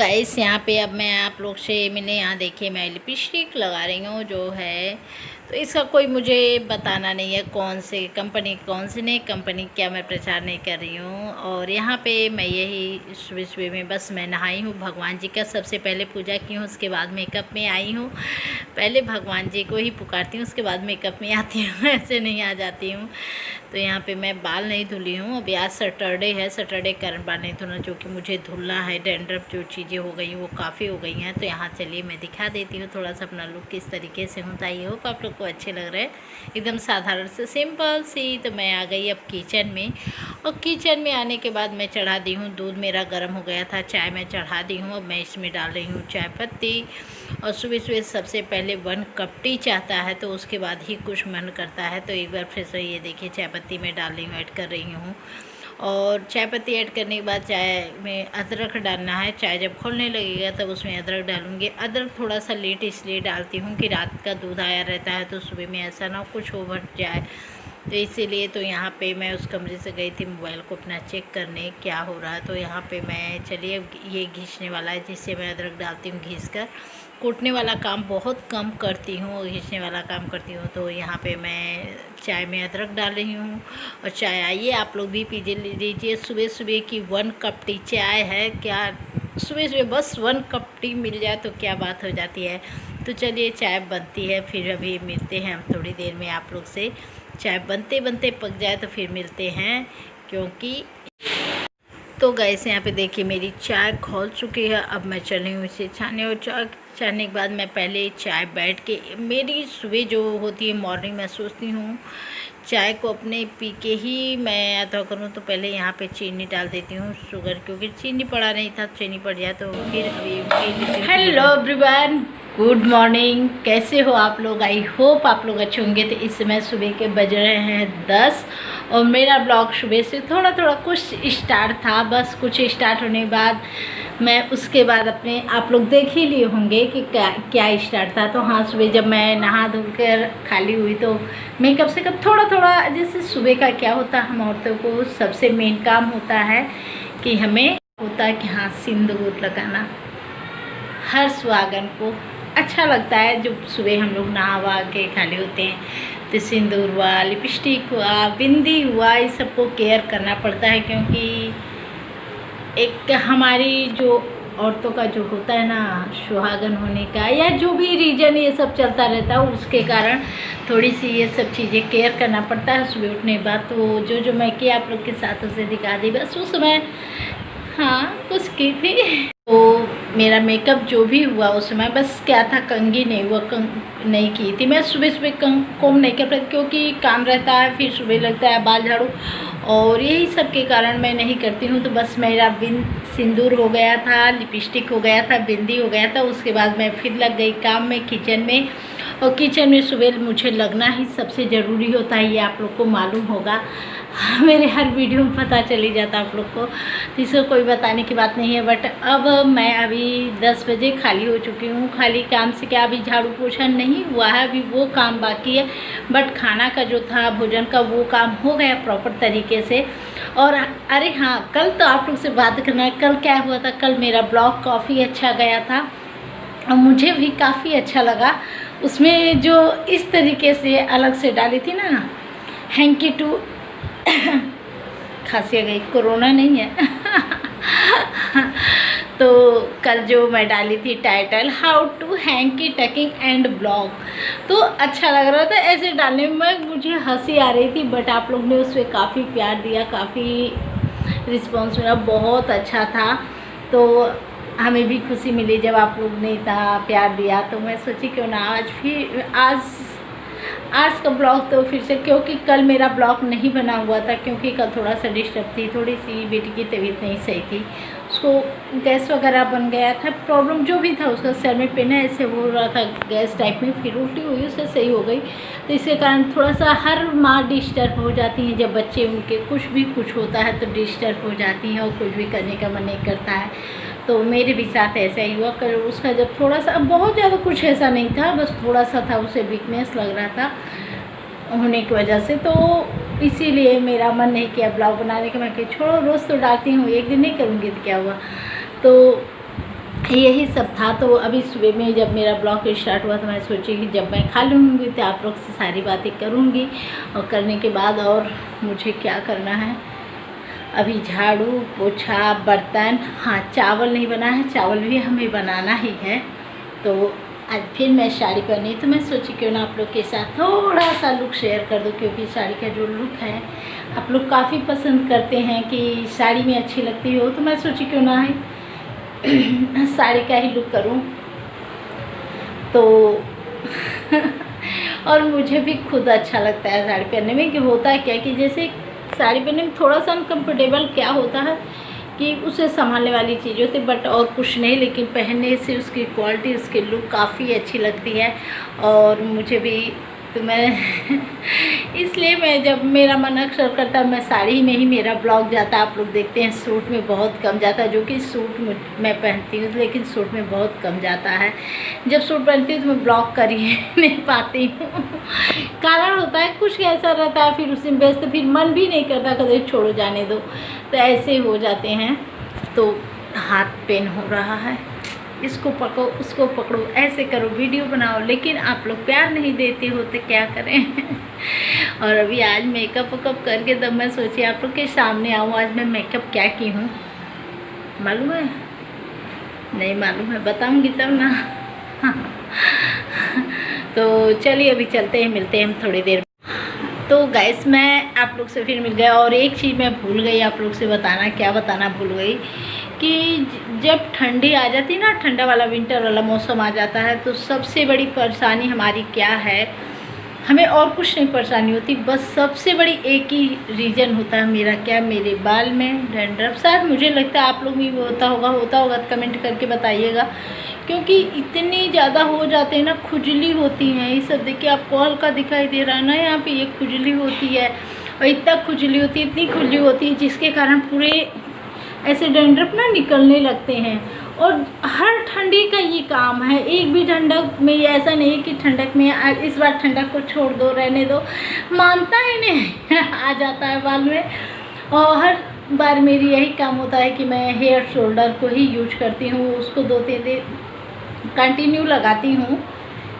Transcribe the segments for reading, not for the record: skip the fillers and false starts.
Guys यहाँ पे अब मैं आप लोग से मैंने यहाँ देखिए मैं लिपस्टिक लगा रही हूँ जो है। तो इसका कोई मुझे बताना नहीं है कौन से कंपनी कौन सी नहीं कंपनी, क्या मैं प्रचार नहीं कर रही हूँ। और यहाँ पे मैं यही सुबह सुबह में बस मैं नहाई हूँ, भगवान जी का सबसे पहले पूजा की हूँ, उसके बाद मेकअप में आई हूँ। पहले भगवान जी को ही पुकारती हूँ, उसके बाद मेकअप में आती हूँ ऐसे नहीं आ जाती हूँ। तो यहाँ पे मैं बाल नहीं धुली हूँ, अभी आज सैटरडे है, सैटरडे कारण बाल नहीं धुलना, जो कि मुझे धुलना है। डैंड्रफ जो चीज़ें हो गई वो काफ़ी हो गई हैं। तो यहाँ चलिए मैं दिखा देती हूँ थोड़ा सा अपना लुक किस तरीके से होता है। होप आप लोग को अच्छे लग रहे हैं, एकदम साधारण से सिंपल सी। तो मैं आ गई अब किचन में, और किचन में आने के बाद मैं चढ़ा दी हूँ दूध, मेरा गर्म हो गया था, चाय मैं चढ़ा दी हूँ। अब मैं इसमें डाल रही हूँ चाय पत्ती। और सुबह सुबह सबसे पहले 1 कप टी चाहता है, तो उसके बाद ही कुछ मन करता है। तो एक बार फिर से ये देखिए चाय पत्ती मैं डाल रही हूँ, ऐड कर रही हूँ। और चाय पत्ती ऐड करने के बाद चाय में अदरक डालना है। चाय जब खोलने लगेगा तब उसमें अदरक डालूँगी। अदरक थोड़ा सा लेट इसलिए डालती हूँ कि रात का दूध आया रहता है, तो सुबह में ऐसा ना कुछ ओवर जाए, तो इसीलिए। तो यहाँ पे मैं उस कमरे से गई थी मोबाइल को अपना चेक करने क्या हो रहा है। तो यहाँ पे मैं चलिए ये घिसने वाला है, जिससे मैं अदरक डालती हूँ घिस कर। कूटने वाला काम बहुत कम करती हूँ और घिसने वाला काम करती हूँ। तो यहाँ पे मैं चाय में अदरक डाल रही हूँ। और चाय आइए आप लोग भी पी लीजिए। सुबह सुबह की 1 कप टी चाय है, क्या सुबह सुबह बस 1 कप टी मिल जाए तो क्या बात हो जाती है। तो चलिए चाय बनती है, फिर अभी मिलते हैं हम थोड़ी देर में आप लोग से। चाय बनते बनते पक जाए तो फिर मिलते हैं, क्योंकि तो गैस यहाँ पे देखिए मेरी चाय खौल चुकी है। अब मैं चली हूँ इसे छाने, और चाय छानने के बाद मैं पहले चाय बैठ के, मेरी सुबह जो होती है मॉर्निंग, मैं सोचती हूँ चाय को अपने पी के ही मैं अदा करूँ। तो पहले यहाँ पे चीनी डाल देती हूँ, शुगर, क्योंकि चीनी पड़ा नहीं था, चीनी पड़ जाए तो फिर अभी। हेलो एवरीवन, गुड मॉर्निंग, कैसे हो आप लोग? आई होप आप लोग अच्छे होंगे। तो इस समय सुबह के बज रहे हैं 10, और मेरा ब्लॉग सुबह से थोड़ा थोड़ा कुछ स्टार्ट था। बस कुछ स्टार्ट होने के बाद मैं उसके बाद अपने आप लोग देख ही लिए होंगे कि क्या स्टार्ट था। तो हाँ, सुबह जब मैं नहा धो कर खाली हुई तो मेकअप से कब थोड़ा थोड़ा, जैसे सुबह का क्या होता है, हम औरतों को सबसे मेन काम होता है कि हमें होता है कि हाँ सिंदूर लगाना। हर सुहागन को अच्छा लगता है जब सुबह हम लोग नहा वहा के खाली होते हैं तो सिंदूर हुआ, लिपस्टिक हुआ, बिंदी हुआ, इस सबको केयर करना पड़ता है। क्योंकि एक हमारी जो औरतों का जो होता है ना सुहागन होने का, या जो भी रीजन ये सब चलता रहता है, उसके कारण थोड़ी सी ये सब चीज़ें केयर करना पड़ता है सुबह उठने के बाद। तो जो मैं किया आप लोग के साथ उसे दिखा दी बस। उस समय हाँ कुछ की थी। तो मेरा मेकअप जो भी हुआ उस समय बस क्या था, कंघी नहीं हुआ, नहीं की थी मैं। सुबह सुबह कोम नहीं कर पाती क्योंकि काम रहता है, फिर सुबह लगता है बाल झाड़ू, और यही सब के कारण मैं नहीं करती हूँ। तो बस मेरा सिंदूर हो गया था, लिपस्टिक हो गया था, बिंदी हो गया था। उसके बाद मैं फिर लग गई काम में किचन में। और किचन में सुबह मुझे लगना ही सबसे ज़रूरी होता है, ये आप लोग को मालूम होगा। मेरे हर वीडियो में पता चली जाता है आप लोग को, तो इसको कोई बताने की बात नहीं है। बट अब मैं अभी 10 बजे खाली हो चुकी हूँ। खाली काम से क्या, अभी झाड़ू पोछा नहीं हुआ है, अभी वो काम बाकी है। बट खाना का जो था, भोजन का, वो काम हो गया प्रॉपर तरीके से। और अरे हाँ, कल तो आप लोग से बात करना है, कल क्या हुआ था। कल मेरा ब्लॉग काफ़ी अच्छा गया था और मुझे भी काफ़ी अच्छा लगा। उसमें जो इस तरीके से अलग से डाली थी ना, हैंकी टू खांसी आ गई, कोरोना नहीं है तो कल जो मैं डाली थी title, how to hanky tucking and blog, तो अच्छा लग रहा था ऐसे डालने में, मुझे हंसी आ रही थी। बट आप लोग ने उसमें काफ़ी प्यार दिया, काफ़ी रिस्पॉन्स मेरा बहुत अच्छा था। तो हमें भी खुशी मिली जब आप लोग ने इतना प्यार दिया। तो मैं सोची क्यों ना आज का ब्लॉग तो फिर से, क्योंकि कल मेरा ब्लॉग नहीं बना हुआ था, क्योंकि कल थोड़ा सा डिस्टर्ब थी, थोड़ी सी बेटी की तबीयत नहीं सही थी, उसको गैस वगैरह बन गया था, प्रॉब्लम जो भी था, उसका सर में पेन है, ऐसे हो रहा था गैस टाइप में, फिर उल्टी हुई, उससे सही हो गई। तो इसके कारण थोड़ा सा हर माँ डिस्टर्ब हो जाती हैं, जब बच्चे उनके कुछ होता है तो डिस्टर्ब हो जाती हैं और कुछ भी करने का मन नहीं करता है। तो मेरे भी साथ ऐसा ही हुआ। कल उसका जब थोड़ा सा, बहुत ज़्यादा कुछ ऐसा नहीं था, बस थोड़ा सा था, उसे वीकनेस लग रहा था होने की वजह से, तो इसीलिए मेरा मन नहीं किया ब्लॉग बनाने का। मैं कि छोड़ो, रोज़ तो डालती हूँ, एक दिन नहीं करूँगी तो क्या हुआ। तो यही सब था। तो अभी सुबह में जब मेरा ब्लॉग स्टार्ट हुआ तो मैं सोची कि जब मैं खा लूँगी तो आप लोग से सारी बातें करूँगी, और करने के बाद और मुझे क्या करना है, अभी झाड़ू पोछा बर्तन, हाँ चावल नहीं बना है, चावल भी हमें बनाना ही है। तो आज फिर मैं साड़ी पहनी तो मैं सोची क्यों ना आप लोग के साथ थोड़ा सा लुक शेयर कर दूँ, क्योंकि साड़ी का जो लुक है आप लोग काफ़ी पसंद करते हैं कि साड़ी में अच्छी लगती हो, तो मैं सोची क्यों ना है साड़ी का ही लुक करूं। तो और मुझे भी खुद अच्छा लगता है साड़ी पहनने में। कि होता है क्या कि जैसे साड़ी पहनने में थोड़ा सा अनकम्फर्टेबल क्या होता है कि उसे संभालने वाली चीज़ होती है, बट और कुछ नहीं, लेकिन पहनने से उसकी क्वालिटी, उसकी लुक काफ़ी अच्छी लगती है। और मुझे भी तो मैं इसलिए मैं जब मेरा मन अक्सर करता है मैं साड़ी में ही मेरा ब्लॉग जाता है। आप लोग देखते हैं सूट में बहुत कम जाता है, जो कि सूट मैं पहनती हूँ लेकिन सूट में बहुत कम जाता है। जब सूट पहनती हूँ तो मैं ब्लॉग कर ही नहीं पाती हूँ। कारण होता है कुछ ऐसा रहता है, फिर उसी में व्यस्त, फिर मन भी नहीं करता कभी छोड़ो जाने दो, तो ऐसे हो जाते हैं। तो हाथ पेन हो रहा है, इसको पकड़ो उसको पकड़ो, ऐसे करो, वीडियो बनाओ, लेकिन आप लोग प्यार नहीं देते हो तो क्या करें। और अभी आज मेकअप वेकअप करके तब मैं सोची आप लोग के सामने आऊँ। आज मैं मेकअप क्या की हूँ मालूम है? नहीं मालूम है, बताऊँगी तब ना। तो चलिए अभी चलते हैं, मिलते हैं हम थोड़ी देर। तो गाइस मैं आप लोग से फिर मिल गया, और एक चीज़ मैं भूल गई आप लोग से बताना, क्या बताना भूल गई कि जब ठंडी आ जाती ना, ठंडा वाला विंटर वाला मौसम आ जाता है, तो सबसे बड़ी परेशानी हमारी क्या है, हमें और कुछ नहीं परेशानी होती, बस सबसे बड़ी एक ही रीज़न होता है मेरा, क्या, मेरे बाल में डैंड्रफ। शायद मुझे लगता है आप लोग भी होता होगा तो कमेंट करके बताइएगा, क्योंकि इतनी ज़्यादा हो जाते हैं ना, खुजली होती हैं। ये सब देखिए आपको हल्का दिखाई दे रहा है ना, यहाँ पे ये खुजली होती है, और इतना खुजली होती है, इतनी खुजली होती है जिसके कारण पूरे ऐसे डैंड्रफ ना निकलने लगते हैं। और हर ठंडी का ये काम है, एक भी ठंडक में ऐसा नहीं है कि ठंडक में इस बार ठंडक को छोड़ दो, रहने दो, मानता ही नहीं आ जाता है बाल में। और हर बार मेरी यही काम होता है कि मैं हेयर शोल्डर को ही यूज करती हूँ, उसको 2-3 दिन कंटिन्यू लगाती हूँ,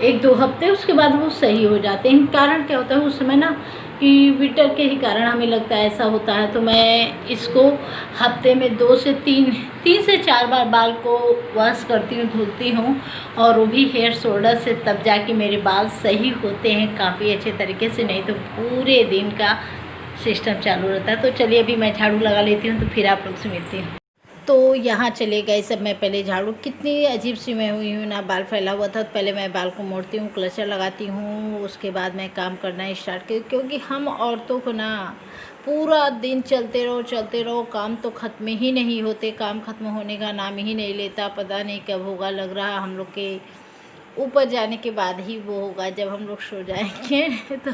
1-2 हफ्ते, उसके बाद वो सही हो जाते हैं। कारण क्या होता है उस समय ना कि विंटर के ही कारण हमें लगता है ऐसा होता है। तो मैं इसको हफ्ते में 2 से 3 से 4 बार बाल को वॉश करती हूँ, धुलती हूँ, और वो भी हेयर शोल्डर से, तब जाके मेरे बाल सही होते हैं काफ़ी अच्छे तरीके से, नहीं तो पूरे दिन का सिस्टम चालू रहता है। तो चलिए अभी मैं झाड़ू लगा लेती हूँ, तो फिर आप लोग से मिलती हूँ। तो यहाँ चले गए सब, मैं पहले झाड़ू, कितनी अजीब सी मैं हुई हूँ ना, बाल फैला हुआ था, तो पहले मैं बाल को मोड़ती हूँ, क्लचर लगाती हूँ, उसके बाद मैं काम करना स्टार्ट कर, क्योंकि हम औरतों को ना पूरा दिन चलते रहो, काम तो ख़त्म ही नहीं होते, काम ख़त्म होने का नाम ही नहीं लेता, पता नहीं कब होगा। लग रहा हम लोग के ऊपर जाने के बाद ही वो होगा, जब हम लोग सो जाएंगे। तो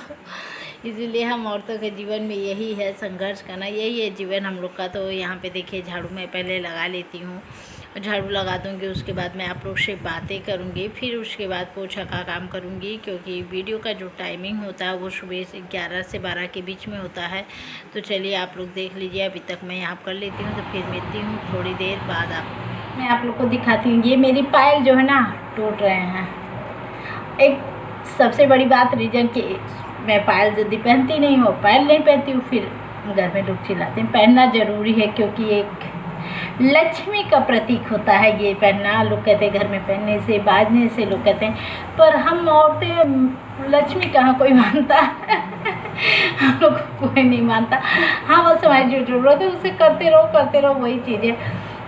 इसीलिए हम औरतों के जीवन में यही है, संघर्ष करना, यही है जीवन हम लोग का। तो यहाँ पे देखिए झाड़ू मैं पहले लगा लेती हूँ, झाड़ू लगा दूँगी, उसके बाद मैं आप लोग से बातें करूँगी, फिर उसके बाद पोछा का काम करूँगी, क्योंकि वीडियो का जो टाइमिंग होता है वो सुबह से 11 से 12 के बीच में होता है। तो चलिए आप लोग देख लीजिए, अभी तक मैं यहाँ कर लेती हूँ, तो फिर मिलती हूँ थोड़ी देर बाद। मैं आप लोग को दिखाती हूँ, ये मेरी पायल जो है ना टूट रहे हैं। एक सबसे बड़ी बात रीज़न कि मैं पायल जल्दी पहनती नहीं हूँ, पायल नहीं पहनती हूँ, फिर घर में लोग चिल्लाते हैं। पहनना ज़रूरी है क्योंकि एक लक्ष्मी का प्रतीक होता है ये पहनना। लोग कहते हैं घर में पहनने से, बाजने से, लोग कहते हैं, पर हम औरतें लक्ष्मी कहाँ कोई मानता है। हम लोग को कोई नहीं मानता। हाँ बस हमारी जो ज़रूरत है उसे करते रहो, वही चीज़ें।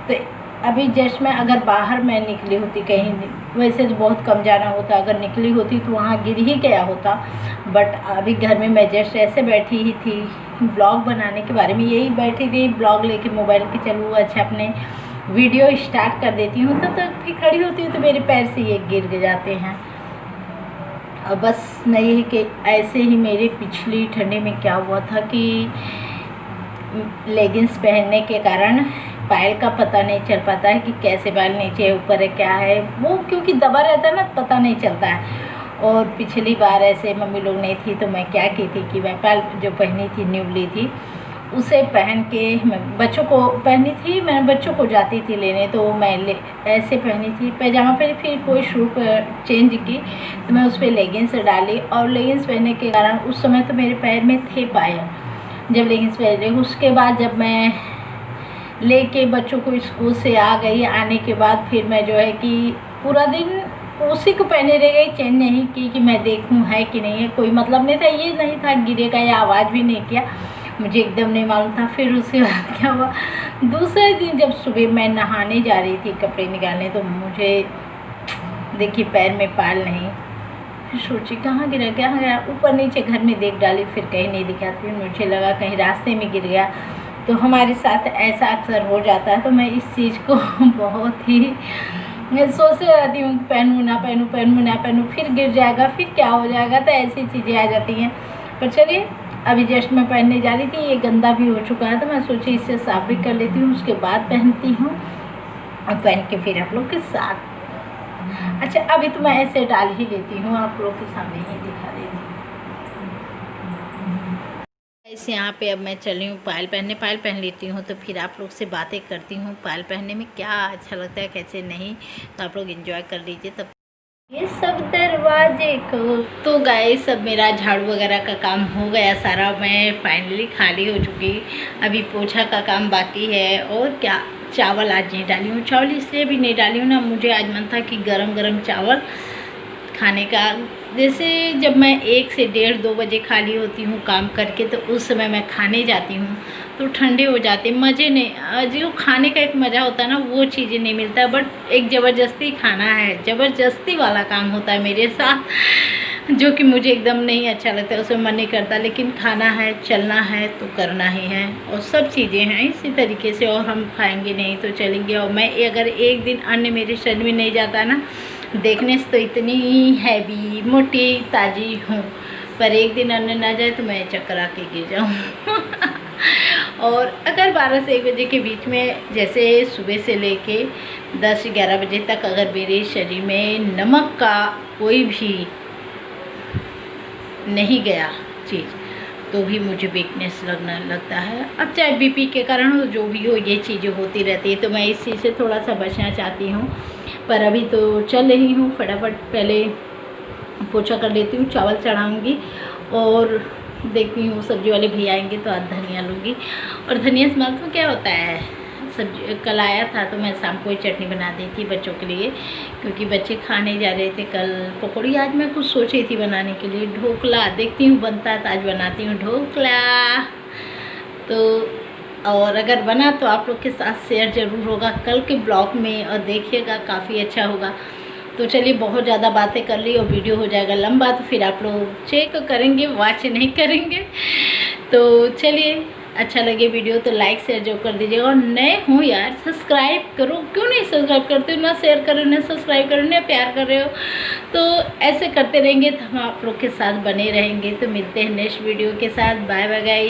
तो अभी जस्ट मैं अगर बाहर मैं निकली होती कहीं, वैसे तो बहुत कम जाना होता, अगर निकली होती तो वहाँ गिर ही गया होता, बट अभी घर में मैं जस्ट ऐसे बैठी ही थी, ब्लॉग बनाने के बारे में यही बैठी थी, ब्लॉग लेके मोबाइल के, चलूँ अच्छा अपने वीडियो स्टार्ट कर देती हूँ, तब तक भी खड़ी होती हूँ तो मेरे पैर से ये गिर जाते हैं। और बस नहीं कि ऐसे ही मेरे पिछली ठंडी में क्या हुआ था कि लेगिंग्स पहनने के कारण पायल का पता नहीं चल पाता है कि कैसे बाल नीचे ऊपर है क्या है वो, क्योंकि दबा रहता है ना, पता नहीं चलता है। और पिछली बार ऐसे मम्मी लोग नहीं थी तो मैं क्या की थी कि मैं पायल जो पहनी थी न्यू ली थी, उसे पहन के मैं बच्चों को पहनी थी, मैं बच्चों को जाती थी लेने, तो मैं ऐसे पहनी थी पैजामा पे, फिर कोई शू चेंज की तो मैं उस पर लेगिंग्स डाली, और लेगिंग्स पहनने के कारण उस समय तो मेरे पैर में थे पाया। जब लेगिंग्स पहने उसके बाद जब मैं लेके बच्चों को स्कूल से आ गई, आने के बाद फिर मैं जो है कि पूरा दिन उसी को पहने रह गई, चेंज नहीं की कि मैं देखूं है कि नहीं है, कोई मतलब नहीं था, ये नहीं था गिरेगा या आवाज़ भी नहीं किया, मुझे एकदम नहीं मालूम था। फिर उसके बाद क्या हुआ, दूसरे दिन जब सुबह मैं नहाने जा रही थी कपड़े निकालने, तो मुझे देखिए पैर में पाल नहीं, फिर सोची कहाँ गिरा, ऊपर नीचे घर में देख डाली, फिर कहीं नहीं दिखा, फिर मुझे लगा कहीं रास्ते में गिर गया। तो हमारे साथ ऐसा अक्सर हो जाता है, तो मैं इस चीज़ को बहुत ही मैं सोचते रहती हूँ पहनूँ ना पहनूँ, फिर गिर जाएगा, फिर क्या हो जाएगा, तो ऐसी चीज़ें आ जाती हैं। पर चलिए, अभी जस्ट मैं पहनने जा रही थी, ये गंदा भी हो चुका है, तो मैं सोची इससे साफ भी कर लेती हूँ, उसके बाद पहनती हूँ और पहन के फिर आप लोग के साथ। अच्छा, अभी तो मैं ऐसे डाल ही लेती हूँ, आप लोग के सामने ही दिखा देती हूँ। इस यहाँ पे अब मैं चली हूँ पायल पहनने, पायल पहन लेती हूँ, तो फिर आप लोग से बातें करती हूँ पायल पहनने में क्या अच्छा लगता है, कैसे नहीं, तो आप लोग एंजॉय कर लीजिए। तब ये सब दरवाजे को तो गाइस, सब मेरा झाड़ू वगैरह का काम हो गया सारा, मैं फाइनली खाली हो चुकी। अभी पोछा का काम बाकी है, और क्या, चावल आज नहीं डाली हूँ, चावल इसलिए भी नहीं डाली हूँ ना, मुझे आज मन था कि गरम गरम चावल खाने का। जैसे जब मैं 1 से 1:30-2 बजे खाली होती हूँ काम करके, तो उस समय मैं खाने जाती हूँ तो ठंडे हो जाते, मज़े नहीं, जो खाने का एक मज़ा होता है ना, वो चीज़ें नहीं मिलता। बट एक ज़बरदस्ती खाना है, ज़बरदस्ती वाला काम होता है मेरे साथ, जो कि मुझे एकदम नहीं अच्छा लगता, उसमें मन नहीं करता, लेकिन खाना है, चलना है तो करना ही है, और सब चीज़ें हैं इसी तरीके से, और हम खाएंगे नहीं तो चलेंगे। और मैं अगर एक दिन अन्न मेरे शरीर में नहीं जाता ना, देखने से तो इतनी हैवी मोटी ताज़ी हूँ, पर एक दिन अन्न ना जाए तो मैं चक्कर आके गिर जाऊँ। और अगर 12 से 1 बजे के बीच में, जैसे सुबह से लेके 10-11 बजे तक, अगर मेरे शरीर में नमक का कोई भी नहीं गया चीज़, तो भी मुझे वीकनेस लगने लगता है। अब चाहे बीपी के कारण हो, जो भी हो, ये चीज़ें होती रहती है, तो मैं इस चीज़ से थोड़ा सा बचना चाहती हूँ। पर अभी तो चल रही हूँ, फटाफट पहले पोछा कर लेती हूँ, चावल चढ़ाऊँगी, और देखती हूँ सब्ज़ी वाले भैया आएंगे तो आज धनिया लूँगी। और धनिया से मालूम क्या होता है, सब्जी कल आया था तो मैं शाम को ही चटनी बना दी थी बच्चों के लिए, क्योंकि बच्चे खाने जा रहे थे कल पकौड़ी। आज मैं कुछ सोची थी बनाने के लिए, ढोकला, देखती हूँ बनता है तो आज बनाती हूँ ढोकला। तो और अगर बना तो आप लोग के साथ शेयर ज़रूर होगा कल के ब्लॉग में, और देखिएगा काफ़ी अच्छा होगा। तो चलिए, बहुत ज़्यादा बातें कर ली और वीडियो हो जाएगा लंबा, तो फिर आप लोग चेक करेंगे, वॉच नहीं करेंगे। तो चलिए, अच्छा लगे वीडियो तो लाइक शेयर जो कर दीजिएगा, और नए हो यार सब्सक्राइब करो, क्यों नहीं सब्सक्राइब करते हो, ना शेयर करो ना सब्सक्राइब करो ना प्यार कर रहे हो। तो ऐसे करते रहेंगे तो हम आप लोग के साथ बने रहेंगे। तो मिलते हैं नेक्स्ट वीडियो के साथ, बाय बाय गाइस।